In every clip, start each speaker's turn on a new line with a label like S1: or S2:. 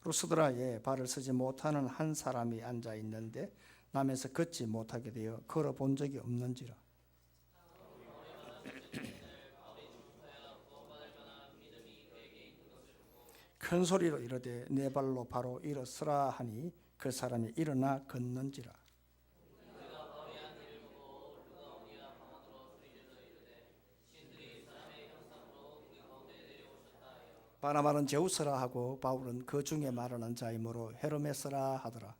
S1: 루스드라에 발을 쓰지 못하는 한 사람이 앉아 있는데 남에서 걷지 못하게 되어 걸어본 적이 없는지라. 큰 소리로 이르되 내 발로 바로 일어서라 하니 그 사람이 일어나 걷는지라. 바나바는 제우스라 하고 바울은 그 중에 말하는 자이므로 헤르메스라 하더라.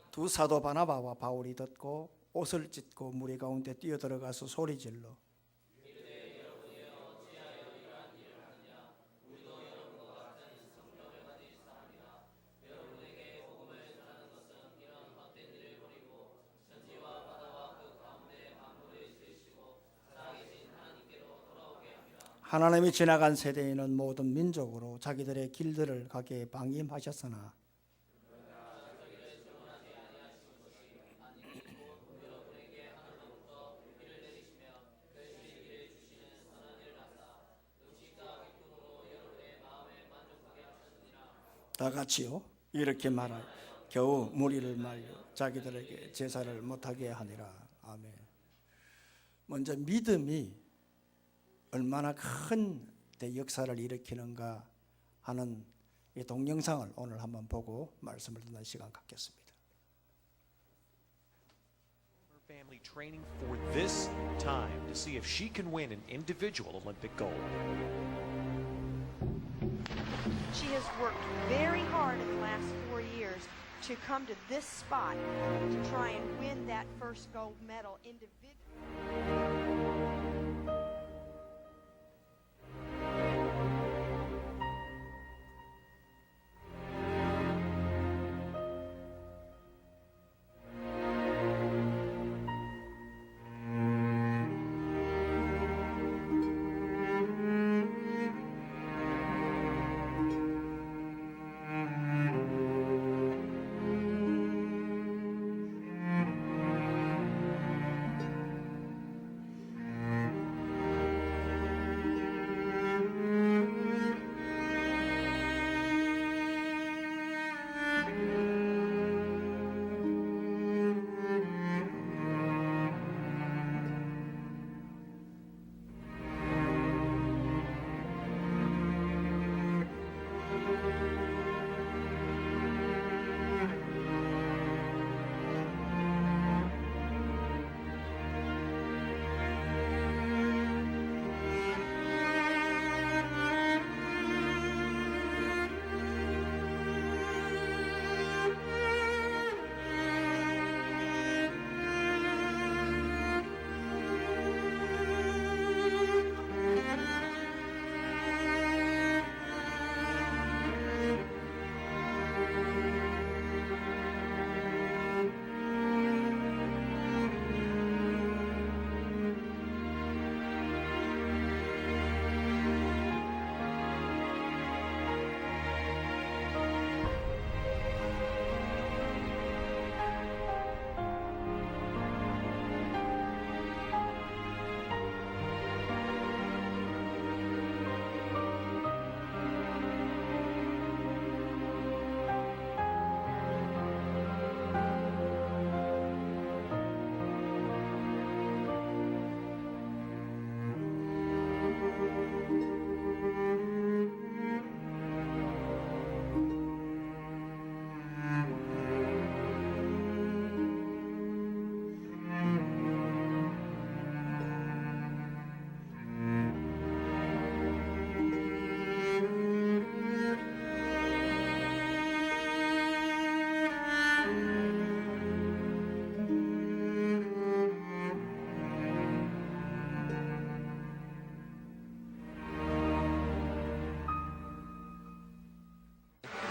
S1: 두 사도 바나바와 바울이 듣고 옷을 찢고 무리 가운데 뛰어들어가서 소리질러 하나님이 지나간 세대에는 모든 민족으로 자기들의 길들을 가게 방임하셨으나 다 같이요 이렇게 말하여 겨우 무리를 말려 자기들에게 제사를 못하게 하니라. 아멘. 먼저 믿음이 얼마나 큰 역사를 일으키는가 하는 이 동영상을 오늘 한번 보고 말씀을 듣는 시간 갖겠습니다.
S2: Family training for this time to see if she can win an individual Olympic gold.
S3: She has worked very hard in the last 4 years to come to this spot to try and win that first gold medal individually.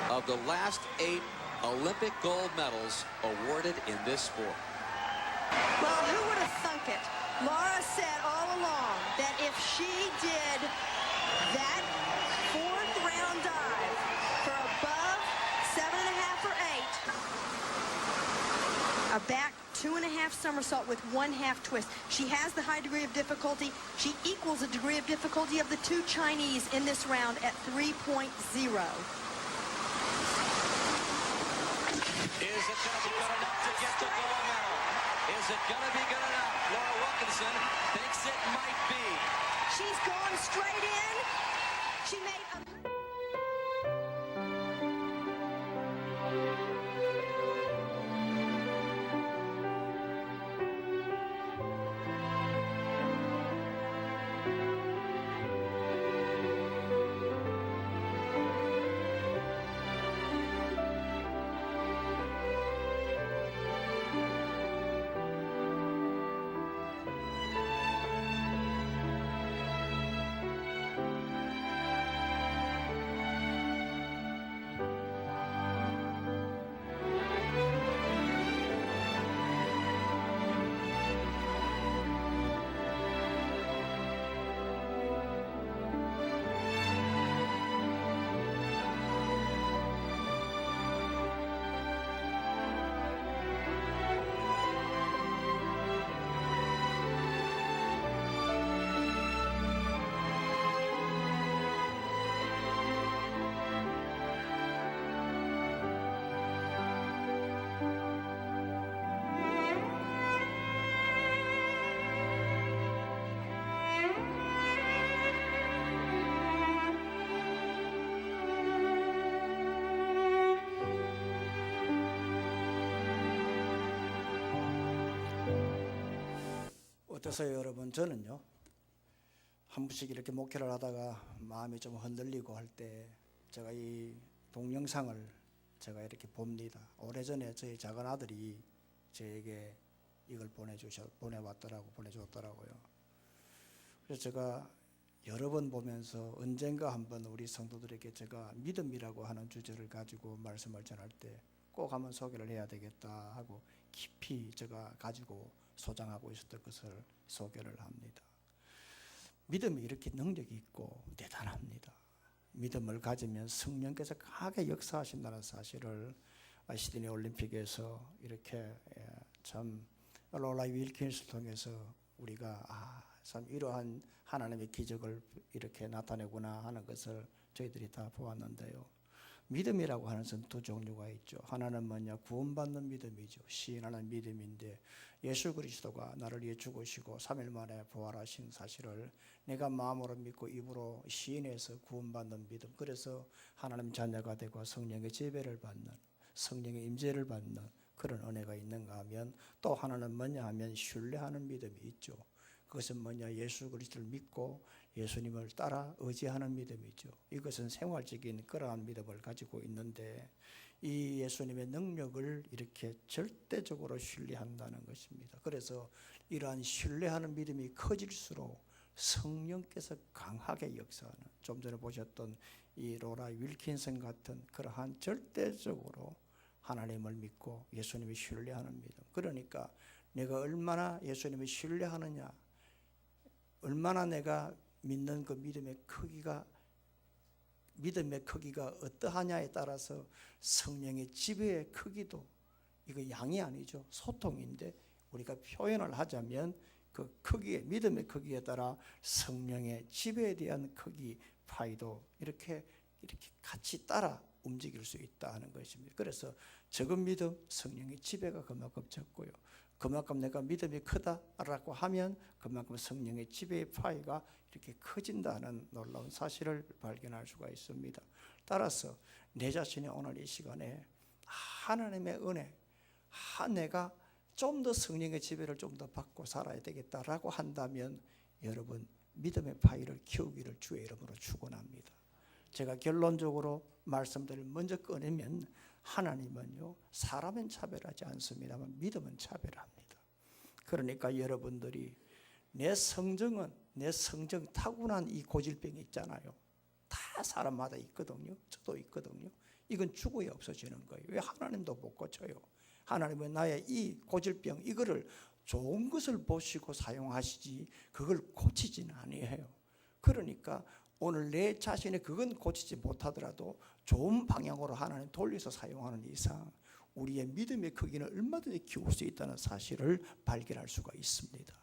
S4: Of the last 8 Olympic gold medals awarded in this sport.
S3: Well, who would have thunk it? Laura said all along that if she did that fourth round dive for above 7.5 or 8, a back 2.5 half somersault with one half twist. She has the high degree of difficulty. She equals the degree of difficulty of the two Chinese in this round at 3.0.
S4: Is it going to be good enough to get the gold medal? Is it going to be good enough? Laura Wilkinson thinks it might be.
S3: She's gone straight in. She made a...
S1: 어떠세요, 여러분? 저는요, 한 번씩 이렇게 목회를 하다가 마음이 좀 흔들리고 할 때 제가 이 동영상을 제가 이렇게 봅니다. 오래전에 저희 작은 아들이 저에게 이걸 보내줬더라고요. 그래서 제가 여러 번 보면서 언젠가 한번 우리 성도들에게 제가 믿음이라고 하는 주제를 가지고 말씀을 전할 때 꼭 한번 소개를 해야 되겠다 하고 깊이 제가 가지고 소장하고 있었던 것을 소개를 합니다. 믿음이 이렇게 능력이 있고 대단합니다. 믿음을 가지면 성령께서 강하게 역사하신다는 사실을 시드니 올림픽에서 이렇게 참 로라 윌킨스를 통해서 우리가 참 이러한 하나님의 기적을 이렇게 나타내구나 하는 것을 저희들이 다 보았는데요. 믿음이라고 하는 것은 두 종류가 있죠. 하나는 뭐냐, 구원받는 믿음이죠. 시인하는 믿음인데, 예수 그리스도가 나를 위해 죽으시고 3일 만에 부활하신 사실을 내가 마음으로 믿고 입으로 시인해서 구원받는 믿음. 그래서 하나님 자녀가 되고 성령의 지배를 받는, 성령의 임재를 받는 그런 은혜가 있는가 하면, 또 하나는 뭐냐 하면 신뢰하는 믿음이 있죠. 그것은 뭐냐, 예수 그리스도를 믿고 예수님을 따라 의지하는 믿음이죠. 이것은 생활적인 그러한 믿음을 가지고 있는데, 이 예수님의 능력을 이렇게 절대적으로 신뢰한다는 것입니다. 그래서 이러한 신뢰하는 믿음이 커질수록 성령께서 강하게 역사하는, 좀 전에 보셨던 이 로라 윌킨슨 같은 그러한 절대적으로 하나님을 믿고 예수님을 신뢰하는 믿음. 그러니까 내가 얼마나 예수님을 신뢰하느냐, 얼마나 내가 믿는 그 믿음의 크기가 어떠하냐에 따라서 성령의 지배의 크기도, 이거 양이 아니죠, 소통인데 우리가 표현을 하자면 그 크기의, 믿음의 크기에 따라 성령의 지배에 대한 크기, 파이도 이렇게 같이 따라 움직일 수 있다 하는 것입니다. 그래서 적은 믿음, 성령의 지배가 그만큼 적고요, 그만큼 내가 믿음이 크다라고 하면 그만큼 성령의 지배의 파이가 이렇게 커진다는 놀라운 사실을 발견할 수가 있습니다. 따라서 내 자신이 오늘 이 시간에 하나님의 은혜, 내가 좀 더 성령의 지배를 좀 더 받고 살아야 되겠다라고 한다면, 여러분 믿음의 파이를 키우기를 주의 이름으로 축원합니다. 제가 결론적으로 말씀들을 먼저 꺼내면, 하나님은요 사람은 차별하지 않습니다만 믿음은 차별합니다. 그러니까 여러분들이 내 성정 타고난 이 고질병이 있잖아요. 다 사람마다 있거든요. 저도 있거든요. 이건 죽어야 없어지는 거예요. 왜? 하나님도 못 고쳐요. 하나님은 나의 이 고질병, 이거를 좋은 것을 보시고 사용하시지 그걸 고치지는 아니에요. 그러니까 오늘 내 자신이 그건 고치지 못하더라도 좋은 방향으로 하나님 돌려서 사용하는 이상 우리의 믿음의 크기는 얼마든지 키울 수 있다는 사실을 발견할 수가 있습니다.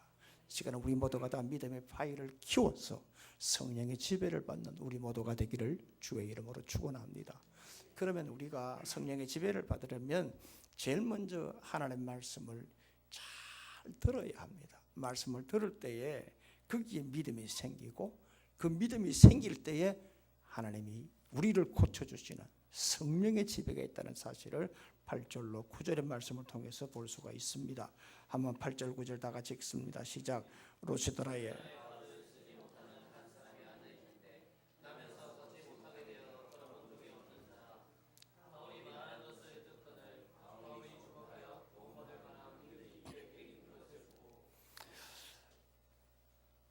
S1: 시간은 우리 모두가 다 믿음의 파이를 키워서 성령의 지배를 받는 우리 모두가 되기를 주의 이름으로 축원합니다. 그러면 우리가 성령의 지배를 받으려면 제일 먼저 하나님의 말씀을 잘 들어야 합니다. 말씀을 들을 때에 거기에 믿음이 생기고 그 믿음이 생길 때에 하나님이 우리를 고쳐주시는 성령의 지배가 있다는 사실을 8절로 9절의 말씀을 통해서 볼 수가 있습니다. 한번 8절 9절 다 같이 읽습니다. 시작. 루시드라의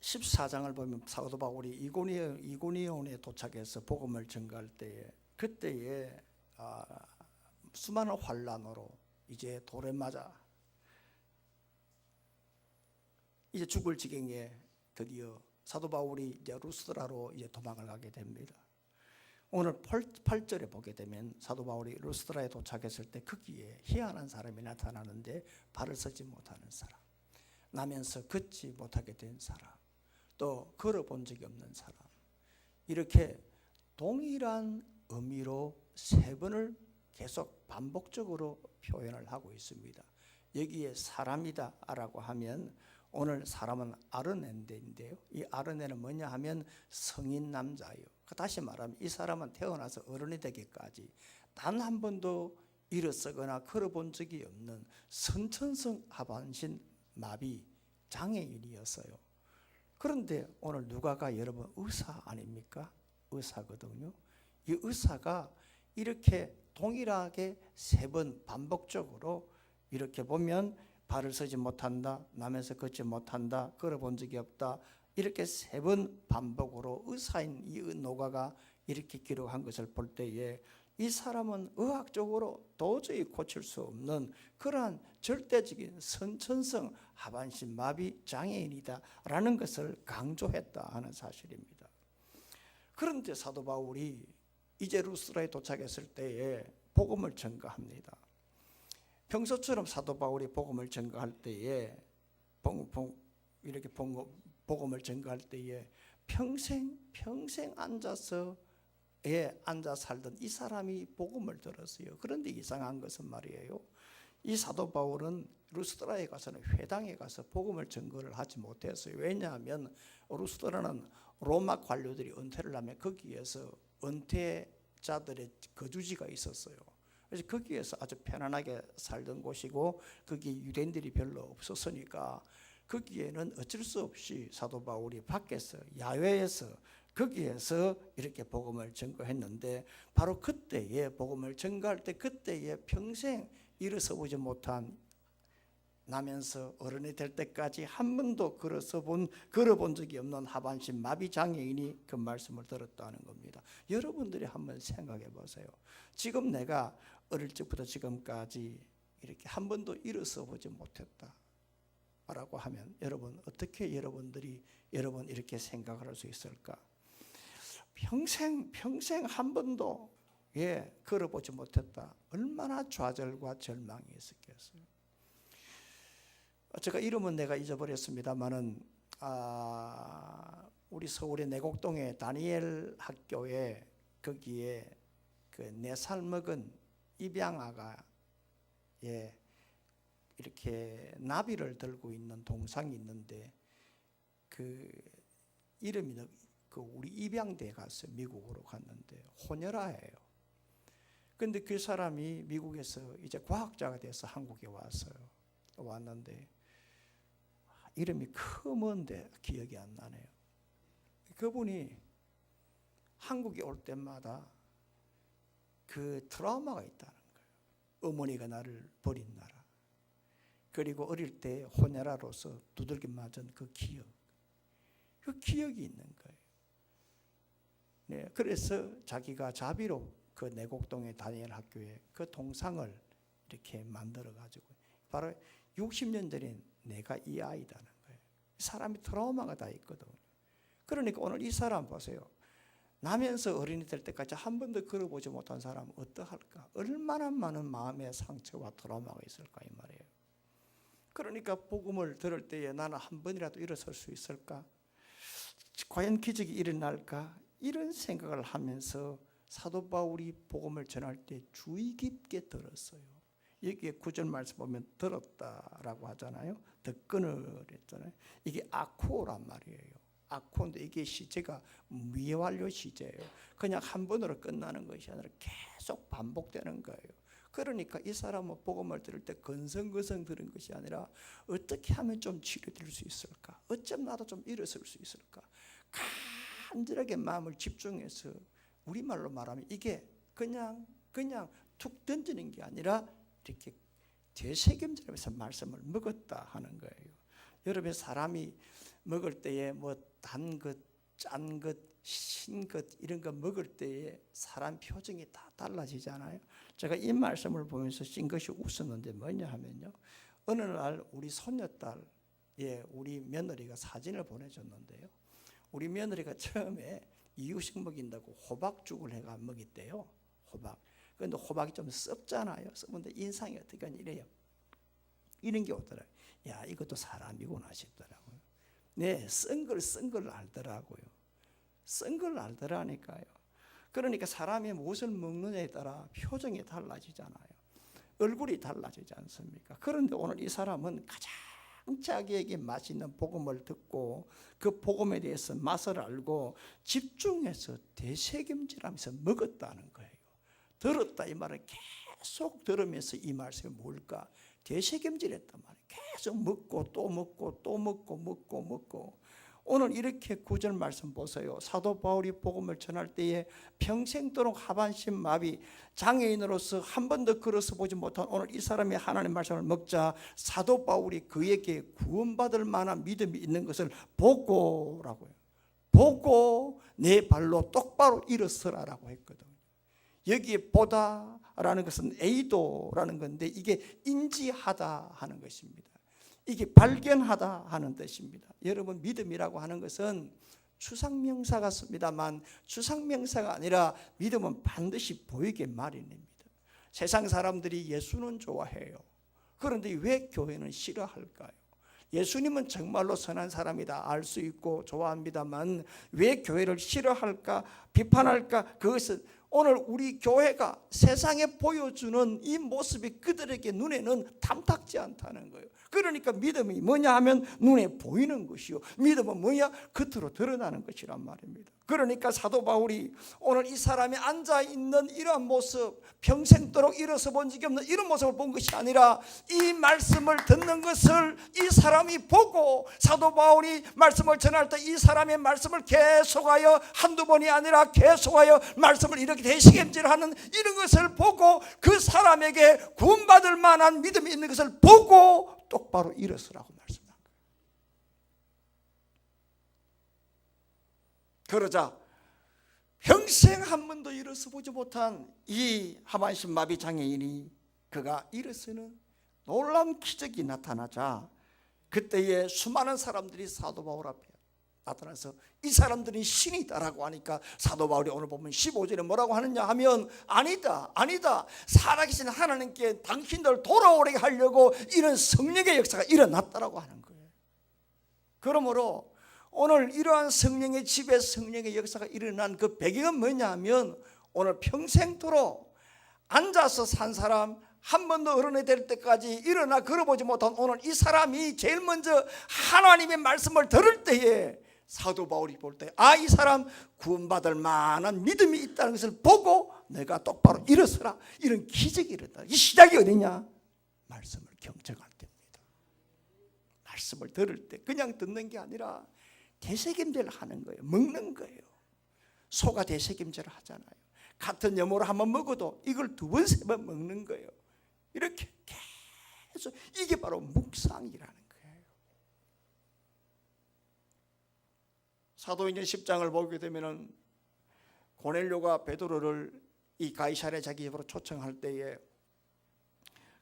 S1: 14장을 보면 사도 바울이 이고니온에 도착해서 복음을 전가할 때에 그때에 수많은 환란으로 이제 돌에 맞아 이제 죽을 지경에 드디어 사도 바울이 이제 루스드라로 이제 도망을 가게 됩니다. 오늘 8절에 보게 되면 사도 바울이 루스드라에 도착했을 때 거기에 희한한 사람이 나타나는데 발을 서지 못하는 사람, 나면서 걷지 못하게 된 사람, 또 걸어본 적이 없는 사람, 이렇게 동일한 의미로 3번을 계속 반복적으로 표현을 하고 있습니다. 여기에 사람이다 라고 하면 오늘 사람은 아르네인데요, 이 아르네는 뭐냐 하면 성인 남자예요. 다시 말하면 이 사람은 태어나서 어른이 되기까지 단 한 번도 일어서거나 걸어본 적이 없는 선천성 하반신 마비 장애인이었어요. 그런데 오늘 누가가 여러분 의사 아닙니까? 의사거든요. 이 의사가 이렇게 동일하게 3번 반복적으로 이렇게 보면 발을 서지 못한다, 나면서 걷지 못한다, 걸어본 적이 없다, 이렇게 3번 반복으로 의사인 이 노가가 이렇게 기록한 것을 볼 때에 이 사람은 의학적으로 도저히 고칠 수 없는 그러한 절대적인 선천성 하반신 마비 장애인이다 라는 것을 강조했다 하는 사실입니다. 그런데 사도 바울이 이제 루스드라에 도착했을 때에 복음을 전가합니다. 평소처럼 사도 바울이 복음을 전가할 때에 이렇게 복음을 전가할 때에 평생 앉아 살던 이 사람이 복음을 들었어요. 그런데 이상한 것은 말이에요, 이 사도 바울은 루스드라에 가서는 회당에 가서 복음을 전거를 하지 못했어요. 왜냐하면 루스드라는 로마 관료들이 은퇴를 하면 거기에서 은퇴자들의 거주지가 있었어요. 그래서 거기에서 아주 편안하게 살던 곳이고 거기 유대인들이 별로 없었으니까 거기에는 어쩔 수 없이 사도 바울이 밖에서 야외에서 거기에서 이렇게 복음을 전거했는데 바로 그때에 복음을 전거할 때 그때에 평생 일어서 보지 못한 나면서 어른이 될 때까지 한 번도 걸어본 적이 없는 하반신 마비 장애인이 그 말씀을 들었다는 겁니다. 여러분들이 한번 생각해 보세요. 지금 내가 어릴 적부터 지금까지 이렇게 한 번도 일어서 보지 못했다 라고 하면 여러분 어떻게 여러분들이 이렇게 생각을 할 수 있을까? 평생 한 번도 걸어보지 못했다. 얼마나 좌절과 절망이 있었겠어요. 제가 이름은 내가 잊어버렸습니다만은 우리 서울의 내곡동의 다니엘 학교에 거기에 그 4살 먹은 입양아가 이렇게 나비를 들고 있는 동상이 있는데 그 이름이 우리 입양대에 갔어요. 미국으로 갔는데 호녀라예요. 근데 그 사람이 미국에서 이제 과학자가 돼서 한국에 왔는데 이름이 크먼데 기억이 안 나네요. 그분이 한국에 올 때마다 그 트라우마가 있다는 거예요. 어머니가 나를 버린 나라, 그리고 어릴 때 호녀라로서 두들겨 맞은 그 기억이 있는 거예요. 네, 그래서 자기가 자비로 그 내곡동의 다니엘 학교에 그 동상을 이렇게 만들어 가지고 바로 60년 전에 내가 이 아이다는 거예요. 사람이 트라우마가 다 있거든요. 그러니까 오늘 이 사람 보세요. 나면서 어린이 될 때까지 한 번도 걸어보지 못한 사람은 어떠할까? 얼마나 많은 마음의 상처와 트라우마가 있을까 이 말이에요. 그러니까 복음을 들을 때에 나는 한 번이라도 일어설 수 있을까? 과연 기적이 일어날까? 이런 생각을 하면서 사도 바울이 복음을 전할 때 주의 깊게 들었어요. 여기에 9절 말씀 보면 들었다라고 하잖아요. 듣건을 했잖아요. 이게 아코란 말이에요. 아코인데 이게 시제가 미완료 시제예요. 그냥 한 번으로 끝나는 것이 아니라 계속 반복되는 거예요. 그러니까 이 사람은 복음을 들을 때 건성건성 들은 것이 아니라 어떻게 하면 좀 치료될 수 있을까? 어쩜 나도 좀 일어설 수 있을까? 간절하게 마음을 집중해서 우리말로 말하면 이게 그냥 툭 던지는 게 아니라 이렇게 되새김질하면서 말씀을 먹었다 하는 거예요. 여러분 사람이 먹을 때에 뭐 단 것, 짠 것, 신 것 이런 거 먹을 때에 사람 표정이 다 달라지잖아요. 제가 이 말씀을 보면서 신 것이 웃었는데 뭐냐 하면요. 어느 날 우리 손녀딸, 우리 며느리가 사진을 보내줬는데요. 우리 며느리가 처음에 이유식 먹인다고 호박죽을 해가 먹였대요. 호박. 그런데 호박이 좀 썩잖아요. 썩는데 인상이 어떻게 하냐 이래요. 이런 게 오더라고요. 야 이것도 사람이구나 싶더라고요. 네, 쓴 걸 알더라고요. 쓴 걸 알더라니까요. 그러니까 사람이 무엇을 먹느냐에 따라 표정이 달라지잖아요. 얼굴이 달라지지 않습니까? 그런데 오늘 이 사람은 가장 자기에게 맛있는 복음을 듣고 그 복음에 대해서 맛을 알고 집중해서 되새김질하면서 먹었다는 거예요. 들었다 이 말은 계속 들으면서 이 말씀이 뭘까? 되새김질했단 말이에요. 계속 먹고 또 먹고 또 먹고 오늘 이렇게 9절 말씀 보세요. 사도 바울이 복음을 전할 때에 평생도록 하반신 마비 장애인으로서 한 번도 걸어서 보지 못한 오늘 이 사람이 하나님의 말씀을 먹자 사도 바울이 그에게 구원받을 만한 믿음이 있는 것을 보고라고요. 보고 내 발로 똑바로 일어서라라고 했거든요. 여기에 보다라는 것은 에이도라는 건데 이게 인지하다 하는 것입니다. 이게 발견하다 하는 뜻입니다. 여러분 믿음이라고 하는 것은 추상명사 같습니다만 추상명사가 아니라 믿음은 반드시 보이게 마련입니다. 세상 사람들이 예수는 좋아해요. 그런데 왜 교회는 싫어할까요? 예수님은 정말로 선한 사람이다 알 수 있고 좋아합니다만 왜 교회를 싫어할까 비판할까? 그것은 오늘 우리 교회가 세상에 보여주는 이 모습이 그들에게 눈에는 탐탁지 않다는 거예요. 그러니까 믿음이 뭐냐 하면 눈에 보이는 것이요 믿음은 뭐냐? 겉으로 드러나는 것이란 말입니다. 그러니까 사도 바울이 오늘 이 사람이 앉아있는 이러한 모습 평생도록 일어서 본 적이 없는 이런 모습을 본 것이 아니라 이 말씀을 듣는 것을 이 사람이 보고 사도 바울이 말씀을 전할 때 이 사람의 말씀을 계속하여 한두 번이 아니라 계속하여 말씀을 이렇게 되새김질하는 이런 것을 보고 그 사람에게 구원받을 만한 믿음이 있는 것을 보고 똑바로 일어서라고 말씀한 거예요. 그러자 평생 한 번도 일어서 보지 못한 이 하반신 마비 장애인이 그가 일어서는 놀라운 기적이 나타나자 그때에 수많은 사람들이 사도 바울 앞에 나타나서 이 사람들이 신이다라고 하니까 사도 바울이 오늘 보면 15절에 뭐라고 하느냐 하면 아니다 살아계신 하나님께 당신들 돌아오게 하려고 이런 성령의 역사가 일어났다라고 하는 거예요. 그러므로 오늘 이러한 성령의 집에 성령의 역사가 일어난 그 배경은 뭐냐 하면 오늘 평생토록 앉아서 산 사람 한 번도 어른이 될 때까지 일어나 걸어보지 못한 오늘 이 사람이 제일 먼저 하나님의 말씀을 들을 때에 사도 바울이 볼 때 이 사람 구원받을 만한 믿음이 있다는 것을 보고 내가 똑바로 일어서라 이런 기적이 일어났다. 이 시작이 어디냐? 말씀을 경청할 때입니다. 말씀을 들을 때 그냥 듣는 게 아니라 되새김질을 하는 거예요. 먹는 거예요. 소가 되새김질을 하잖아요. 같은 여모를 한번 먹어도 이걸 두 번, 세 번 먹는 거예요. 이렇게 계속 이게 바로 묵상이라는 거예요. 사도행전 10장을 보게 되면은 고넬료가 베드로를 이 가이사랴 자기 집으로 초청할 때에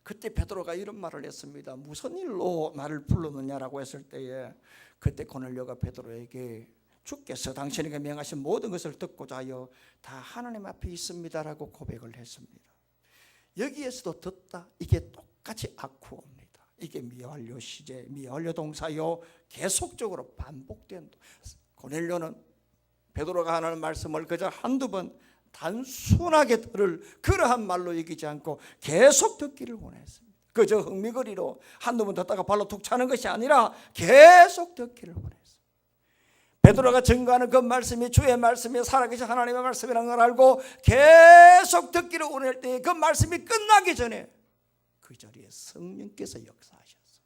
S1: 그때 베드로가 이런 말을 했습니다. 무슨 일로 나를 불렀느냐라고 했을 때에 그때 고넬료가 베드로에게 주께서 당신에게 명하신 모든 것을 듣고자 하여 다 하나님 앞에 있습니다라고 고백을 했습니다. 여기에서도 듣다, 이게 똑같이 아쿠어입니다. 이게 미완료 시제, 미완료 동사요, 계속적으로 반복된. 고넬료는 베드로가 하는 말씀을 그저 한두 번 단순하게 들을 그러한 말로 여기지 않고 계속 듣기를 원했습니다. 그저 흥미거리로 한두 번 듣다가 발로 툭 차는 것이 아니라 계속 듣기를 원했습니다. 베드로가 증거하는 그 말씀이 주의 말씀이 살아계신 하나님의 말씀이라는 걸 알고 계속 듣기를 원할 때 그 말씀이 끝나기 전에 그 자리에 성령께서 역사하셨어요.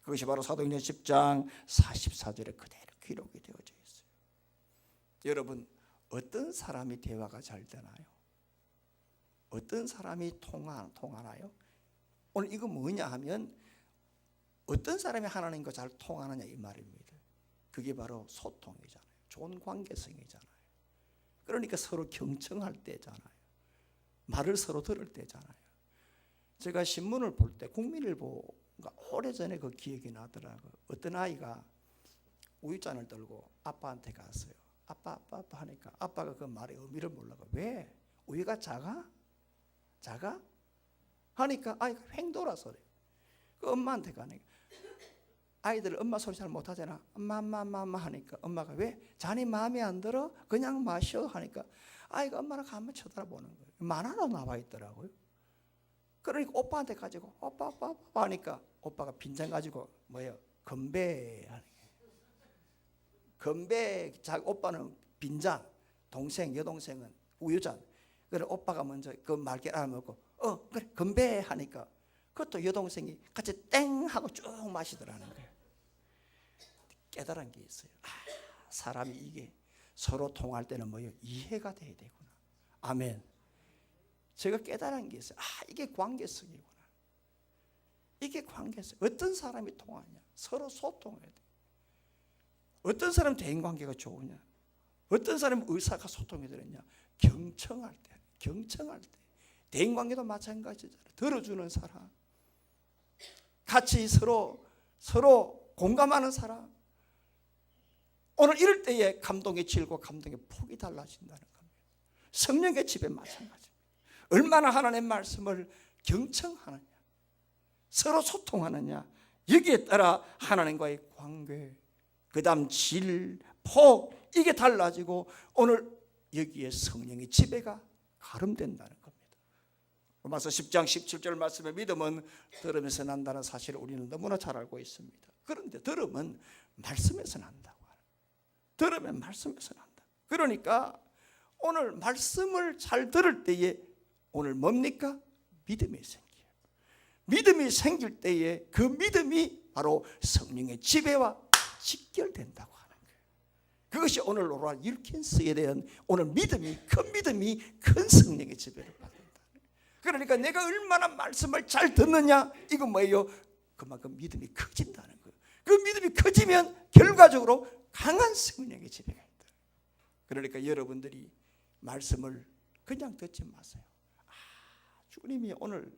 S1: 그것이 바로 사도행전 10장 44절에 그대로 기록이 되어져 있어요. 여러분, 어떤 사람이 대화가 잘 되나요? 어떤 사람이 통하나요? 오늘 이거 뭐냐 하면 어떤 사람이 하나님과 잘 통하느냐 이 말입니다. 그게 바로 소통이잖아요. 좋은 관계성이잖아요. 그러니까 서로 경청할 때잖아요. 말을 서로 들을 때잖아요. 제가 신문을 볼 때 국민일보가 오래전에 그 기억이 나더라고요. 어떤 아이가 우유잔을 들고 아빠한테 갔어요. 아빠 하니까 아빠가 그 말의 의미를 몰라가 왜? 우유가 작아? 하니까 아이가 횡 돌아서 그래요. 그 엄마한테 가니까 아이들 엄마 소리 잘 못하잖아. 엄마 하니까 엄마가 왜? 자네 마음에 안 들어? 그냥 마셔 하니까 아이가 엄마를 가만 쳐다보는 거예요. 만화로 나와 있더라고요. 그러니까 오빠한테 가지고 오빠 하니까 오빠가 빈잔 가지고 뭐예요? 건배 하는 거예요. 건배. 오빠는 빈잔, 동생 여동생은 우유잔. 그래 오빠가 먼저 그 말게 알아먹고 그래 건배 하니까 그것도 여동생이 같이 땡 하고 쭉 마시더라는 거예요. 깨달은 게 있어요. 사람이 이게 서로 통할 때는 뭐예요? 이해가 돼야 되구나. 아멘. 제가 깨달은 게 있어요. 이게 관계성이구나. 이게 관계성. 어떤 사람이 통하냐? 서로 소통해야 돼. 어떤 사람 대인관계가 좋으냐? 어떤 사람 의사가 소통이 되느냐? 경청할 때. 대인관계도 마찬가지잖아요. 들어주는 사람, 같이 서로 공감하는 사람. 오늘 이럴 때에 감동의 질과 감동의 폭이 달라진다는 겁니다. 성령의 집에 마찬가지입니다. 얼마나 하나님의 말씀을 경청하느냐, 서로 소통하느냐, 여기에 따라 하나님과의 관계, 그 다음 질, 폭, 이게 달라지고 오늘 여기에 성령의 지배가 가름된다는 겁니다. 로마서 10장 17절 말씀의 믿음은 들으면서 난다는 사실을 우리는 너무나 잘 알고 있습니다. 그런데 들음은 말씀에서 난다고 하는, 들으면 말씀에서 난다. 그러니까 오늘 말씀을 잘 들을 때에 오늘 뭡니까? 믿음이 생겨요. 믿음이 생길 때에 그 믿음이 바로 성령의 지배와 직결된다고 하는 거예요. 그것이 오늘 로라 윌킨스에 대한 오늘 믿음이, 큰 성령의 지배를 받는다. 그러니까 내가 얼마나 말씀을 잘 듣느냐, 이건 뭐예요? 그만큼 믿음이 커진다는 거예요. 그 믿음이 커지면 결과적으로 강한 성령의 지배가 있다. 그러니까 여러분들이 말씀을 그냥 듣지 마세요. 주님이 오늘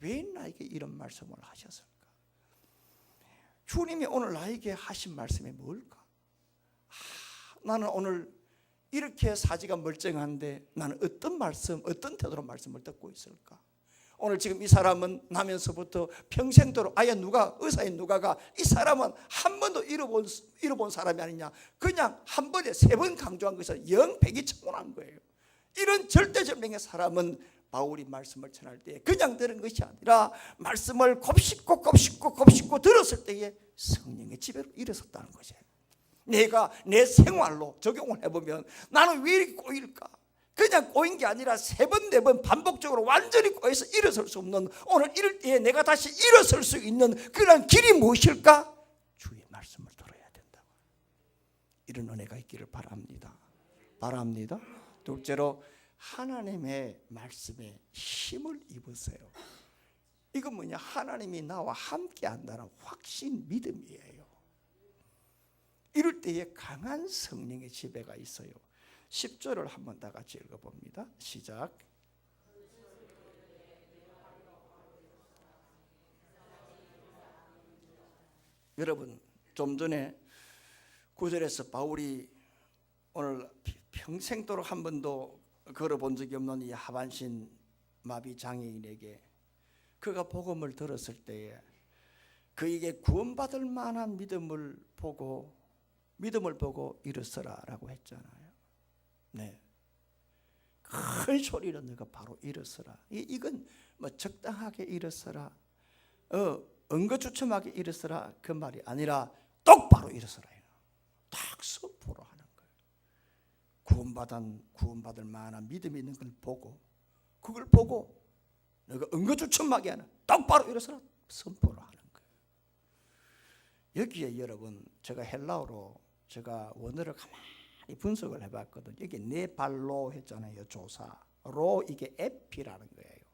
S1: 왜 나에게 이런 말씀을 하셨을까? 주님이 오늘 나에게 하신 말씀이 뭘까? 나는 오늘 이렇게 사지가 멀쩡한데 나는 어떤 말씀, 어떤 태도로 말씀을 듣고 있을까? 오늘 지금 이 사람은 나면서부터 평생도록 아예 누가, 의사인 누가가 이 사람은 한 번도 잃어본 사람이 아니냐, 그냥 한 번에 3번 강조한 것을 영백이청문한 거예요. 이런 절대절명의 사람은 바울이 말씀을 전할 때 그냥 들은 것이 아니라 말씀을 곱씹고 들었을 때에 성령의 지배로 일어섰다는 거죠. 내가 내 생활로 적용을 해보면 나는 왜 이렇게 꼬일까? 그냥 꼬인 게 아니라 3번, 4번 반복적으로 완전히 꼬여서 일어설 수 없는, 오늘 이럴 때에 내가 다시 일어설 수 있는 그런 길이 무엇일까? 주의 말씀을 들어야 된다고. 이런 은혜가 있기를 바랍니다. 둘째로 하나님의 말씀에 힘을 입으세요. 이건 뭐냐? 하나님이 나와 함께 한다는 확신, 믿음이에요. 이럴 때에 강한 성령의 지배가 있어요. 10절을 한번 다 같이 읽어봅니다. 시작. 여러분, 좀 전에 9절에서 바울이 오늘 평생도록 한 번도 걸어본 적이 없는 이 하반신 마비 장애인에게 그가 복음을 들었을 때에 그에게 구원받을 만한 믿음을 보고 일어서라라고 했잖아요. 네. 큰 소리로 너가 바로 일어서라. 이건 뭐 적당하게 일어서라, 응거주춤하게 일어서라 그 말이 아니라 똑바로 일어서라. 딱 선포로 하는 거예요. 구원받을 만한 믿음이 있는 걸 보고, 그걸 보고 너가 응거주춤하게 하는, 똑바로 일어서라 선포로 하는 거예요. 여기에 여러분, 제가 헬라어로 제가 원어를 가만히 분석을 해봤거든요. 여기 네 발로 했잖아요. 조사 로, 이게 에피라는 거예요.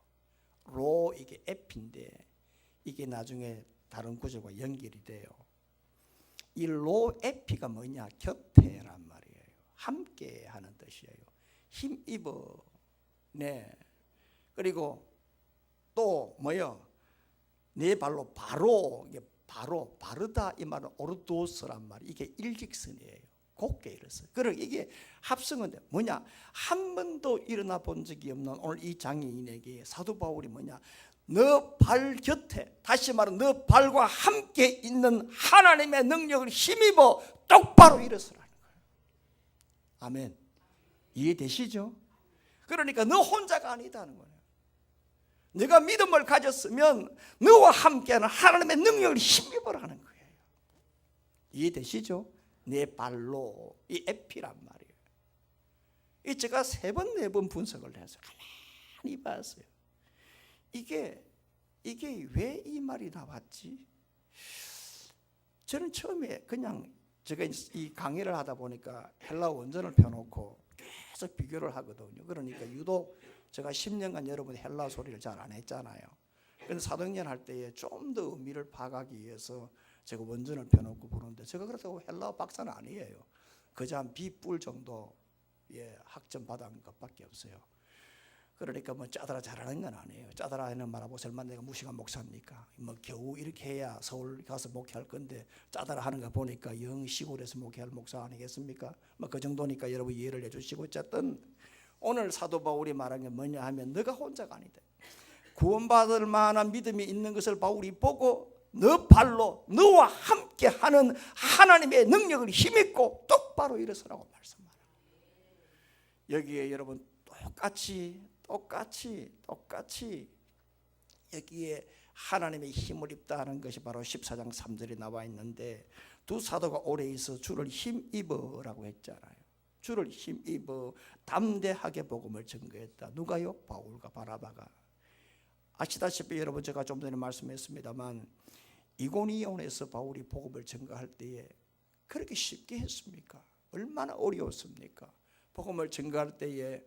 S1: 로, 이게 에피인데 이게 나중에 다른 구절과 연결이 돼요. 이 로 에피가 뭐냐? 곁에란 말이에요. 함께 하는 뜻이에요. 힘입어. 네. 그리고 또 뭐요? 네 발로 바로, 이게 바르다 이 말은 오르도스란 말이, 이게 일직선이에요. 곱게 일어서. 그리고 이게 합성은 뭐냐? 한 번도 일어나 본 적이 없는 오늘 이 장애인에게 사도 바울이 뭐냐? 너 발 곁에, 다시 말하면 너 발과 함께 있는 하나님의 능력을 힘입어 똑바로 일어서라는 거예요. 아멘. 이해되시죠? 그러니까 너 혼자가 아니다는 거예요. 네가 믿음을 가졌으면 너와 함께하는 하나님의 능력을 힘입으라는 거예요. 이해되시죠? 내 발로, 이 에피란 말이에요. 이 제가 3번 4번 분석을 해서 가만히 봤어요. 이게 왜 이 말이 나왔지? 저는 처음에 그냥 제가 이 강의를 하다 보니까 헬라 원전을 펴놓고 계속 비교를 하거든요. 그러니까 유독 제가 10년간 여러분 헬라 소리를 잘 안 했잖아요. 그런데 사도행전 할 때에 좀 더 의미를 파악하기 위해서 제가 원전을 펴놓고 부르는데, 제가 그렇다고 헬라 박사는 아니에요. 그저 한 B뿔 정도 학점 받은 것밖에 없어요. 그러니까 뭐 짜다라 잘하는 건 아니에요. 짜다라 하는 말하고 설마 내가 무식한 목사입니까? 뭐 겨우 이렇게 해야 서울 가서 목회할 건데 짜다라 하는 거 보니까 영 시골에서 목회할 목사 아니겠습니까? 뭐 그 정도니까 여러분 이해를 해주시고, 어쨌든 오늘 사도 바울이 말한 게 뭐냐 하면 너가 혼자가 아니다. 구원받을 만한 믿음이 있는 것을 바울이 보고 너 발로 너와 함께하는 하나님의 능력을 힘입고 똑바로 일어서라고 말씀합니다. 여기에 여러분 똑같이 여기에 하나님의 힘을 입다 하는 것이 바로 14장 3절에 나와 있는데, 두 사도가 오래 있어 주를 힘입어라고 했잖아요. 주를 힘입어 담대하게 복음을 증거했다. 누가요? 바울과 바나바가. 아시다시피 여러분, 제가 좀 전에 말씀했습니다만 이고니온에서 바울이 복음을 증거할 때에 그렇게 쉽게 했습니까? 얼마나 어려웠습니까? 복음을 증거할 때에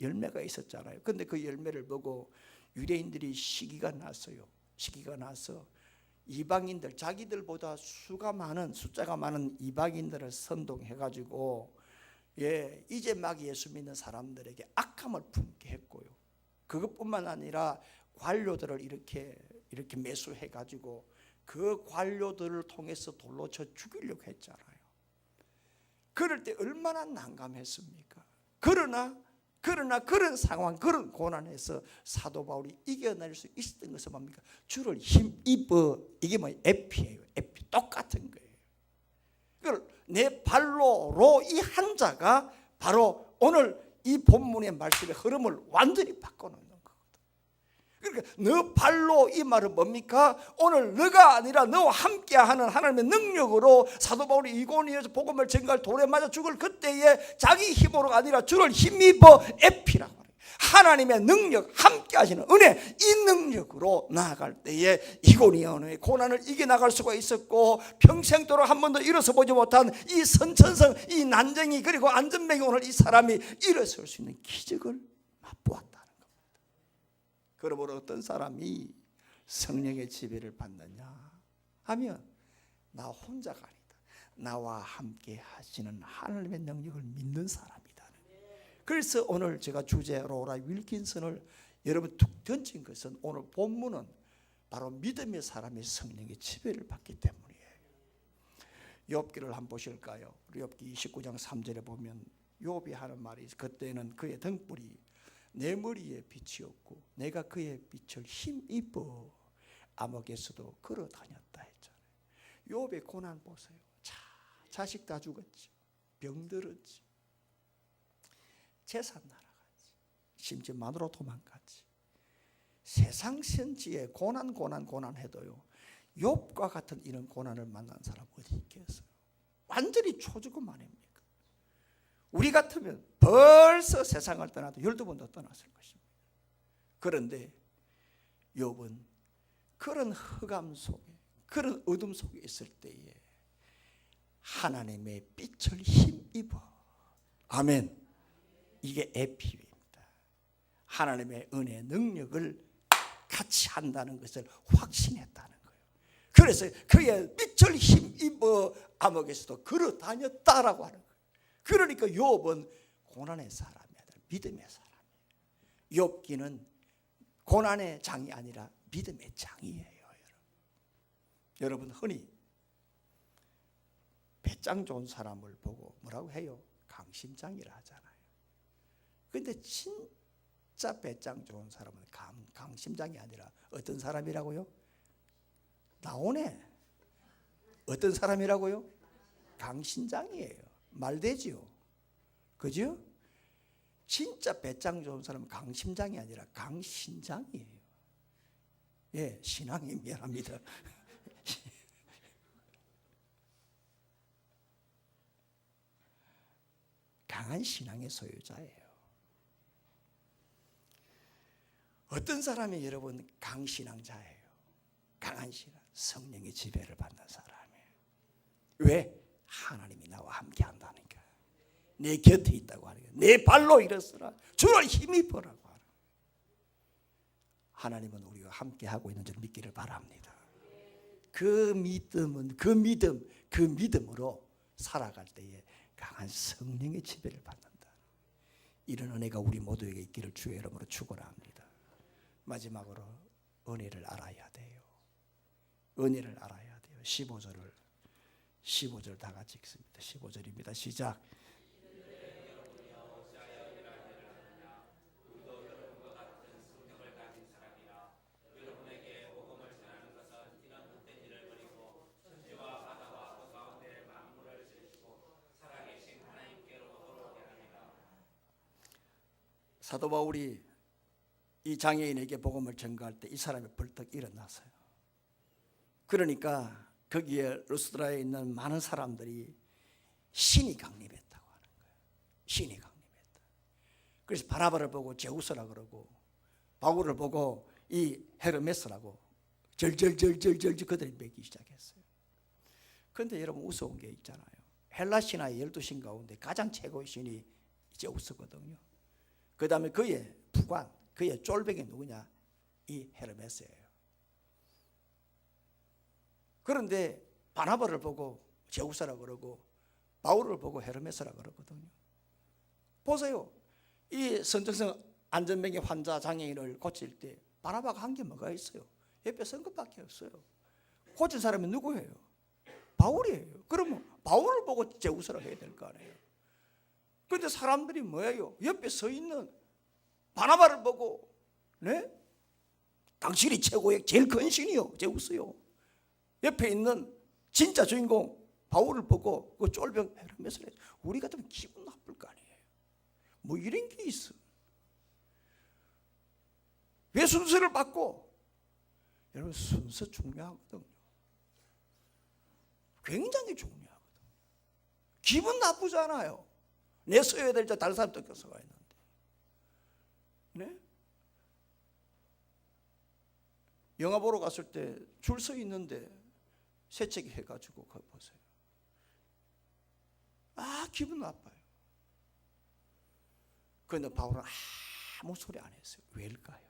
S1: 열매가 있었잖아요. 그런데 그 열매를 보고 유대인들이 시기가 났어요. 시기가 나서 이방인들, 자기들보다 숫자가 많은 이방인들을 선동해가지고 이제 막 예수 믿는 사람들에게 악함을 품게 했고요. 그것뿐만 아니라 관료들을 이렇게 매수해가지고 그 관료들을 통해서 돌로 쳐 죽이려고 했잖아요. 그럴 때 얼마나 난감했습니까? 그러나 그런 상황, 그런 고난에서 사도 바울이 이겨낼 수 있었던 것은 뭡니까? 주를 힘입어. 이게 뭐 에피예요. 에피. 똑같은 거예요. 그걸 내 발로로 이 한자가 바로 오늘 이 본문의 말씀의 흐름을 완전히 바꿔놓는 거거든. 그러니까 너 발로 이 말은 뭡니까? 오늘 너가 아니라 너와 함께하는 하나님의 능력으로 사도 바울이 이고니온에서 복음을 전가할 돌에 맞아 죽을 그때에 자기 힘으로가 아니라 주를 힘입어 에피라고 해요. 하나님의 능력, 함께 하시는 은혜, 이 능력으로 나아갈 때에 이고니온의 고난을 이겨나갈 수가 있었고, 평생도록 한 번도 일어서 보지 못한 이 선천성, 이 난쟁이, 그리고 안전병이 오늘 이 사람이 일어설 수 있는 기적을 맛보았다는 겁니다. 그러므로 어떤 사람이 성령의 지배를 받느냐 하면 나 혼자가 아니다. 나와 함께 하시는 하나님의 능력을 믿는 사람이다. 그래서 오늘 제가 주제 로라 윌킨슨을 여러분 툭 던진 것은, 오늘 본문은 바로 믿음의 사람이 성령의 지배를 받기 때문이에요. 욥기를 한번 보실까요? 욥기 29장 3절에 보면 욥이 하는 말이 있어요. 그때는 그의 등불이 내 머리에 빛이었고 내가 그의 빛을 힘입어 암흑에서도 걸어 다녔다 했잖아요. 욥의 고난 보세요. 자식 다 죽었지, 병들었지, 재산 날아갔지, 심지어 마누라 도망갔지. 세상 선지에 고난 해도요, 욥과 같은 이런 고난을 만난 사람 어디 있겠어요? 완전히 초죽음 아닙니까? 우리 같으면 벌써 세상을 떠나도 12번 더 떠났을 것입니다. 그런데 욥은 그런 흑암 속에, 그런 어둠 속에 있을 때에 하나님의 빛을 힘입어. 아멘. 이게 에피입니다. 하나님의 은혜 능력을 같이 한다는 것을 확신했다는 거예요. 그래서 그의 빛을 힘입어 암흑에서도 걸어 다녔다라고 하는 거예요. 그러니까 욥은 고난의 사람이 아니라 믿음의 사람이에요. 욥기는 고난의 장이 아니라 믿음의 장이에요. 여러분 흔히 배짱 좋은 사람을 보고 뭐라고 해요? 강심장이라 하잖아요. 근데 진짜 배짱 좋은 사람은 강심장이 아니라 어떤 사람이라고요? 나오네. 어떤 사람이라고요? 강심장이에요. 말되지요. 그죠? 진짜 배짱 좋은 사람은 강심장이 아니라 강신장이에요. 예, 신앙이 미안합니다. 강한 신앙의 소유자예요. 어떤 사람이 여러분 강신앙자예요? 강한 신앙, 성령의 지배를 받는 사람이에요. 왜? 하나님이 나와 함께 한다니까. 내 곁에 있다고 하니까. 내 발로 일어서라. 주를 힘입어라고 하는 거예요. 하나님은 우리와 함께 하고 있는 줄 믿기를 바랍니다. 그 믿음으로 살아갈 때에 강한 성령의 지배를 받는다. 이런 은혜가 우리 모두에게 있기를 주의 이름으로 축원합니다. 마지막으로 은혜를 알아야 돼요. 은혜를 알아야 돼요. 15절 다 같이 읽습니다. 15절입니다. 시작. 사도 바울이 이 장애인에게 복음을 전가할 때 이 사람이 벌떡 일어났어요. 그러니까 거기에 루스드라에 있는 많은 사람들이 신이 강림했다고 하는 거예요. 신이 강림했다. 그래서 바나바를 보고 제우스라 그러고 바울을 보고 이 헤르메스라고 절절절절절 그들이 매기 시작했어요. 그런데 여러분 우스운 게 있잖아요. 헬라 신화의 12신 가운데 가장 최고의 신이 제우스거든요. 그 다음에 그의 부관, 그의 쫄병이 누구냐? 이 헤르메스예요. 그런데 바나바를 보고 제우스라 그러고 바울을 보고 헤르메스라 그러거든요. 보세요. 이 선정성 안전병의 환자 장애인을 고칠 때 바나바가 한 게 뭐가 있어요? 옆에 선 것밖에 없어요. 고친 사람이 누구예요? 바울이에요. 그러면 바울을 보고 제우스라 해야 될 거 아니에요. 그런데 사람들이 뭐예요? 옆에 서 있는 바나바를 보고, 네? 당신이 최고의 제일 큰 신이요, 제우스요. 옆에 있는 진짜 주인공 바울을 보고 그 쫄병 헤르메스를 우리 같으면 기분 나쁠 거 아니에요. 뭐 이런 게 있어. 왜 순서를 바꿔? 여러분 순서 중요하거든요. 굉장히 중요하거든요. 기분 나쁘잖아요. 내 써야 될 때 다른 사람 뜯겨서가 있는데. 네? 영화 보러 갔을 때 줄 서 있는데 세척이 해가지고 가 보세요. 기분 나빠요. 그런데 바울은 아무 소리 안 했어요. 왜일까요?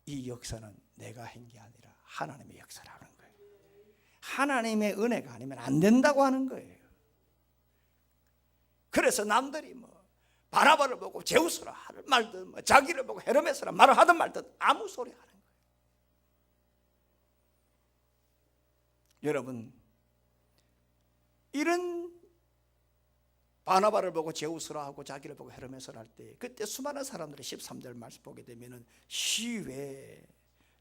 S1: 이 역사는 내가 한 게 아니라 하나님의 역사라는 거예요. 하나님의 은혜가 아니면 안 된다고 하는 거예요. 그래서 남들이 뭐 바나바를 보고 제우스라 하든 말든 뭐 자기를 보고 헤르메스라 말을 하든 말든 아무 소리 하는 거예요. 여러분 이런 바나바를 보고 제우스라 하고 자기를 보고 헤르메스라 할 때, 그때 수많은 사람들이 13절 말씀 보게 되면은 시외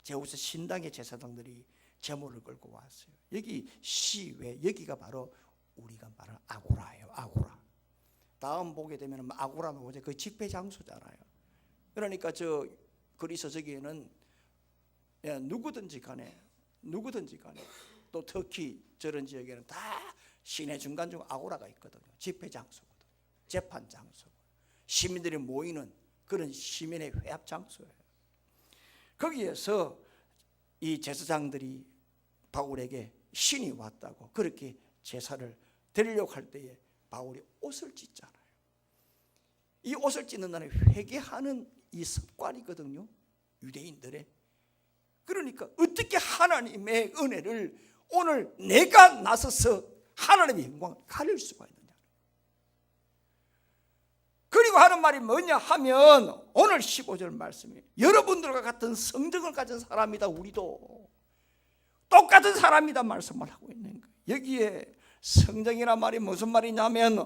S1: 제우스 신당의 제사장들이 제물을 끌고 왔어요. 여기 시외, 여기가 바로 우리가 말하는 아고라예요. 아고라. 다음 보게 되면 아고라는 뭐죠? 그 집회 장소잖아요. 그러니까 저 그리스 저기에는 누구든지 간에 또 특히 저런 지역에는 다 시내 중간중 아고라가 있거든요. 집회 장소거든요. 재판 장소, 시민들이 모이는 그런 시민의 회합 장소예요. 거기에서 이 제사장들이 바울에게 신이 왔다고 그렇게 제사를 드리려고 할 때에 바울이 옷을 찢잖아요. 이 옷을 찢는 날에 회개하는 이 습관이거든요, 유대인들의. 그러니까 어떻게 하나님의 은혜를 오늘 내가 나서서 하나님의 영광을 가릴 수가 있느냐. 그리고 하는 말이 뭐냐 하면 오늘 15절 말씀이 여러분들과 같은 성정을 가진 사람이다. 우리도 똑같은 사람이다 말씀을 하고 있는 거예요. 여기에 성정이란 말이 무슨 말이냐면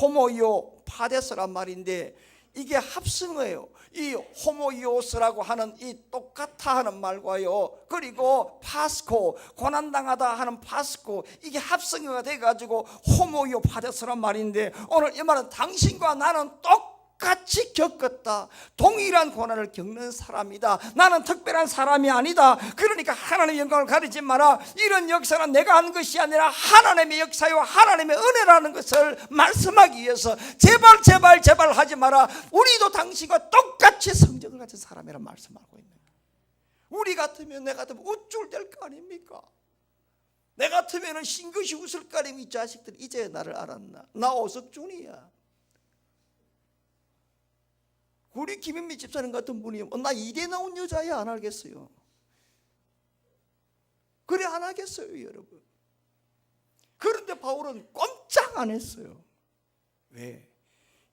S1: 호모이오 파데스란 말인데, 이게 합성어예요. 이 호모이오스라고 하는 이 똑같아 하는 말과요, 그리고 파스코, 고난당하다 하는 파스코, 이게 합성어가 돼가지고 호모이오 파데스란 말인데, 오늘 이 말은 당신과 나는 똑같이 겪었다. 동일한 고난을 겪는 사람이다. 나는 특별한 사람이 아니다. 그러니까 하나님의 영광을 가리지 마라. 이런 역사는 내가 한 것이 아니라 하나님의 역사요 하나님의 은혜라는 것을 말씀하기 위해서 제발 하지 마라. 우리도 당신과 똑같이 성정을 가진 사람이라는 말씀하고 있는 거예요. 우리 같으면, 내 같으면 우쭐댈 거 아닙니까? 내 같으면 싱긋이 웃을 거 아닙니까? 이 자식들 이제 나를 알았나? 나 오석준이야. 우리 김현미 집사님 같은 분이 나 이대 나온 여자야 안 하겠어요? 그래 안 하겠어요, 여러분. 그런데 바울은 꼼짝 안 했어요. 왜?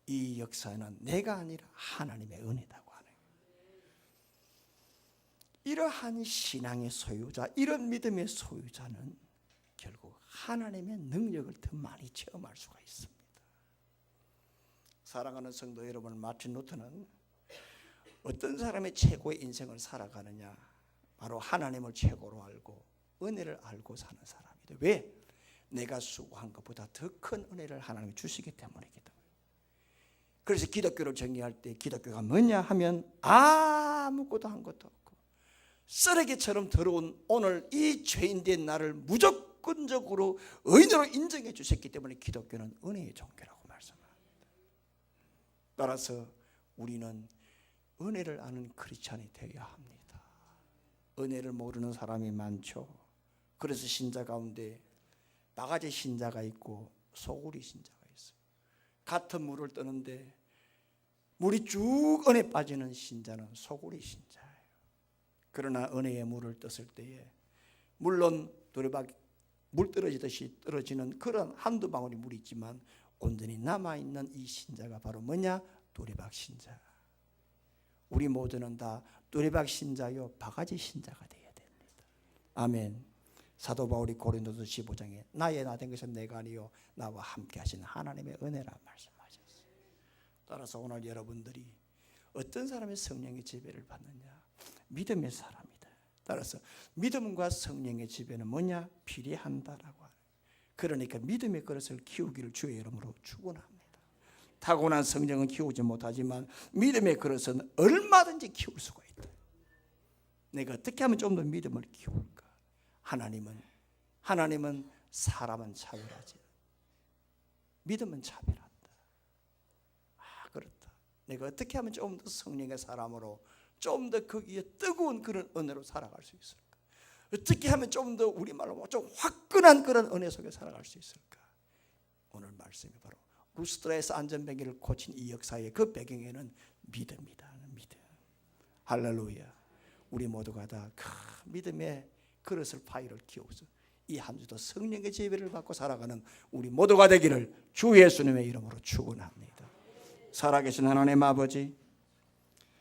S1: 이 역사는 내가 아니라 하나님의 은혜다고 하는 거예요. 이러한 신앙의 소유자, 이런 믿음의 소유자는 결국 하나님의 능력을 더 많이 체험할 수가 있습니다. 사랑하는 성도 여러분, 마틴 루터는 어떤 사람의 최고의 인생을 살아가느냐, 바로 하나님을 최고로 알고 은혜를 알고 사는 사람이다. 왜? 내가 수고한 것보다 더 큰 은혜를 하나님이 주시기 때문이기도. 그래서 기독교를 정의할 때 기독교가 뭐냐 하면 아무것도 한 것도 없고 쓰레기처럼 더러운 오늘 이 죄인된 나를 무조건적으로 의인으로 인정해 주셨기 때문에 기독교는 은혜의 종교라고 말씀합니다. 따라서 우리는 은혜를 아는 크리스찬이 되어야 합니다. 은혜를 모르는 사람이 많죠. 그래서 신자 가운데 바가지 신자가 있고 소구리 신자가 있어요. 같은 물을 뜨는데 물이 쭉 은혜 빠지는 신자는 소구리 신자예요. 그러나 은혜의 물을 떴을 때에 물론 두레박 물 떨어지듯이 떨어지는 그런 한두 방울이 물이 있지만 온전히 남아있는 이 신자가 바로 뭐냐? 두레박 신자. 우리 모두는 다 두레박 신자요 바가지 신자가 되어야 됩니다. 아멘. 사도 바울이 고린도서 15장에 나의 나 된 것은 내가 아니요 나와 함께 하신 하나님의 은혜라 말씀하셨어요. 따라서 오늘 여러분들이 어떤 사람의 성령의 지배를 받느냐? 믿음의 사람이다. 따라서 믿음과 성령의 지배는 뭐냐? 비례한다라고 하는. 그러니까 믿음의 그릇을 키우기를 주의 이름으로 축원합니다. 타고난 성령은 키우지 못하지만 믿음의 그릇은 얼마든지 키울 수가 있다. 내가 어떻게 하면 좀 더 믿음을 키울까? 하나님은 사람은 차별하지, 믿음은 차별한다. 그렇다. 내가 어떻게 하면 좀 더 성령의 사람으로 좀 더 거기에 뜨거운 그런 은혜로 살아갈 수 있을까? 어떻게 하면 좀 더 우리말로 좀 화끈한 그런 은혜 속에 살아갈 수 있을까? 오늘 말씀이 바로 루스드라에서 안전뱅이를 고친 이 역사의 그 배경에는 믿음이다. 믿음. 할렐루야. 우리 모두가 다 그 믿음의 그릇을 파이를 키워서 이 한 주도 성령의 지배를 받고 살아가는 우리 모두가 되기를 주 예수님의 이름으로 축원합니다. 살아계신 하나님 아버지,